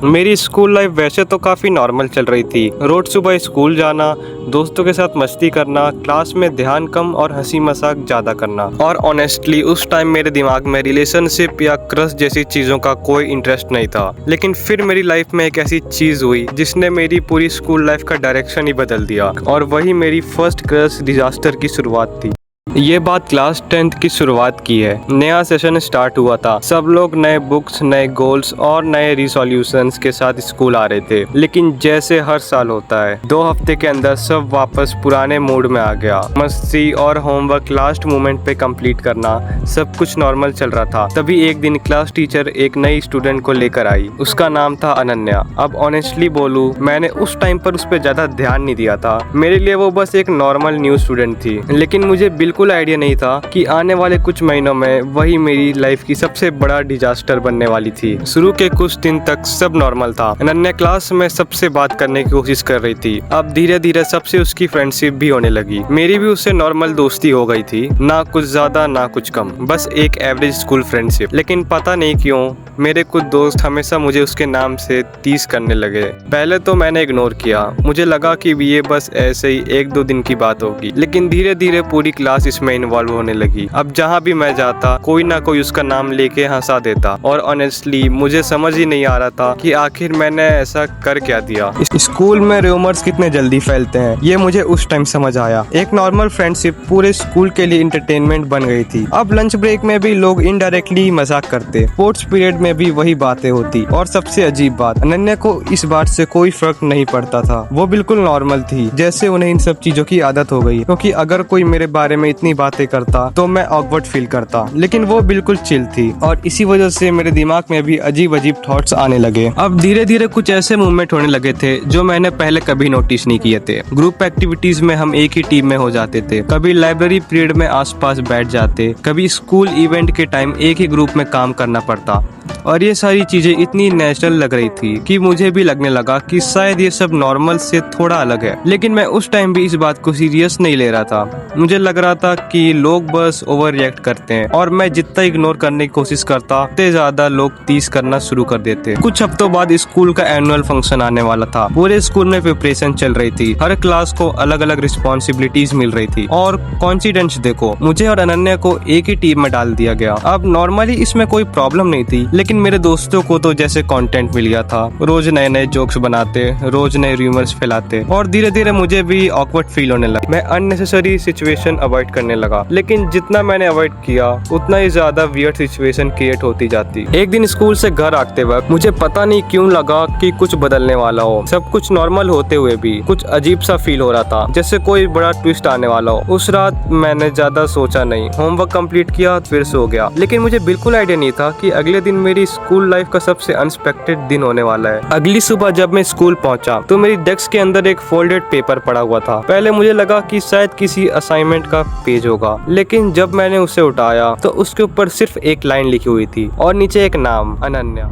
मेरी school life वैसे तो काफ़ी नॉर्मल चल रही थी। रोज सुबह स्कूल जाना, दोस्तों के साथ मस्ती करना, क्लास में ध्यान कम और हंसी मजाक ज़्यादा करना। और ऑनेस्टली उस टाइम मेरे दिमाग में रिलेशनशिप या क्रश जैसी चीज़ों का कोई इंटरेस्ट नहीं था। लेकिन फिर मेरी लाइफ में एक ऐसी चीज़ हुई जिसने मेरी पूरी स्कूल लाइफ का डायरेक्शन ही बदल दिया, और वही मेरी फर्स्ट क्रश डिजास्टर की शुरुआत थी। ये बात क्लास 10th की शुरुआत की है। नया सेशन स्टार्ट हुआ था। सब लोग नए बुक्स, नए गोल्स और नए रिसोल्यूशंस के साथ स्कूल आ रहे थे। लेकिन जैसे हर साल होता है, 2 हफ्ते के अंदर सब वापस पुराने मूड में आ गया। मस्ती और होमवर्क लास्ट मोमेंट पे कंप्लीट करना, सब कुछ नॉर्मल चल रहा था। तभी एक दिन क्लास टीचर एक नई स्टूडेंट को लेकर आई। उसका नाम था अनन्या। अब ऑनेस्टली बोलूं, मैंने उस टाइम पर उस पर ज्यादा ध्यान नहीं दिया था। मेरे लिए वो बस एक नॉर्मल न्यू स्टूडेंट थी। लेकिन मुझे बिल्कुल आइडिया नहीं था कि आने वाले कुछ महीनों में वही मेरी लाइफ की सबसे बड़ा डिजास्टर बनने वाली थी। शुरू के कुछ दिन तक सब नॉर्मल था। अनन्या क्लास में सबसे बात करने की कोशिश कर रही थी। अब धीरे धीरे सबसे उसकी फ्रेंडशिप भी होने लगी। मेरी भी उससे नॉर्मल दोस्ती हो गई थी, ना कुछ ज्यादा ना कुछ कम, बस एक एवरेज स्कूल फ्रेंडशिप। लेकिन पता नहीं क्यों मेरे कुछ दोस्त हमेशा मुझे उसके नाम से टीज करने लगे। पहले तो मैंने इग्नोर किया, मुझे लगा कि ये बस ऐसे ही 1-2 दिन की बात होगी। लेकिन धीरे धीरे पूरी क्लास इसमें इन्वॉल्व होने लगी। अब जहाँ भी मैं जाता, कोई ना कोई उसका नाम लेके हंसा देता। और ऑनेस्टली मुझे समझ ही नहीं आ रहा था कि आखिर मैंने ऐसा कर क्या दिया। स्कूल में रूमर्स कितने जल्दी फैलते हैं, ये मुझे उस टाइम समझ आया। एक नॉर्मल फ्रेंडशिप पूरे स्कूल के लिए इंटरटेनमेंट बन गई थी। अब लंच ब्रेक में भी लोग इनडायरेक्टली मजाक करते, स्पोर्ट्स पीरियड में भी वही बातें होती। और सबसे अजीब बात, अनन्या को इस बात से कोई फर्क नहीं पड़ता था। वो बिल्कुल नॉर्मल थी, जैसे उन्हें इन सब चीजों की आदत हो गई। क्योंकि अगर कोई मेरे बारे में इतनी बातें करता तो मैं ऑकवर्ड फील करता, लेकिन वो बिल्कुल चिल थी। और इसी वजह से मेरे दिमाग में भी अजीब अजीब थॉट्स आने लगे। अब धीरे धीरे कुछ ऐसे मूवमेंट होने लगे थे जो मैंने पहले कभी नोटिस नहीं किए थे। ग्रुप एक्टिविटीज में हम एक ही टीम में हो जाते थे, कभी लाइब्रेरी पीरियड में आसपास बैठ जाते, कभी स्कूल इवेंट के टाइम एक ही ग्रुप में काम करना पड़ता। और ये सारी चीजें इतनी नेचुरल लग रही थी कि मुझे भी लगने लगा कि शायद ये सब नॉर्मल से थोड़ा अलग है। लेकिन मैं उस टाइम भी इस बात को सीरियस नहीं ले रहा था। मुझे लग रहा था कि लोग बस ओवर रिएक्ट करते हैं, और मैं जितना इग्नोर करने की कोशिश करता, उतने ज्यादा लोग टीज करना शुरू कर देते। कुछ हफ्तों बाद स्कूल का एनुअल फंक्शन आने वाला था। पूरे स्कूल में प्रिपरेशन चल रही थी। हर क्लास को अलग अलग रिस्पॉन्सिबिलिटीज मिल रही थी। और कॉन्सिडेंस देखो, मुझे और अनन्या को एक ही टीम में डाल दिया गया। अब नॉर्मली इसमें कोई प्रॉब्लम नहीं थी, लेकिन मेरे दोस्तों को तो जैसे कंटेंट मिल गया था। रोज नए नए जोक्स बनाते, रोज नए रूमर्स फैलाते, और धीरे धीरे मुझे भी ऑकवर्ड फील होने लगा। मैं अननेसेसरी सिचुएशन अवॉइड करने लगा। लेकिन जितना मैंने अवॉइड किया, उतना ही ज्यादा वियर्ड सिचुएशन क्रिएट होती जाती। एक दिन स्कूल से घर आते वक्त मुझे पता नहीं क्यों लगा कि कुछ बदलने वाला हो। सब कुछ नॉर्मल होते हुए भी कुछ अजीब सा फील हो रहा था, जैसे कोई बड़ा ट्विस्ट आने वाला हो। उस रात मैंने ज्यादा सोचा नहीं, होमवर्क कंप्लीट किया, फिर सो गया। लेकिन मुझे बिल्कुल आइडिया नहीं था कि अगले दिन मेरी स्कूल लाइफ का सबसे अनएक्सपेक्टेड दिन होने वाला है। अगली सुबह जब मैं स्कूल पहुंचा तो मेरी डेस्क के अंदर एक फोल्डेड पेपर पड़ा हुआ था। पहले मुझे लगा कि शायद किसी असाइनमेंट का पेज होगा, लेकिन जब मैंने उसे उठाया तो उसके ऊपर सिर्फ एक लाइन लिखी हुई थी और नीचे एक नाम, अनन्या।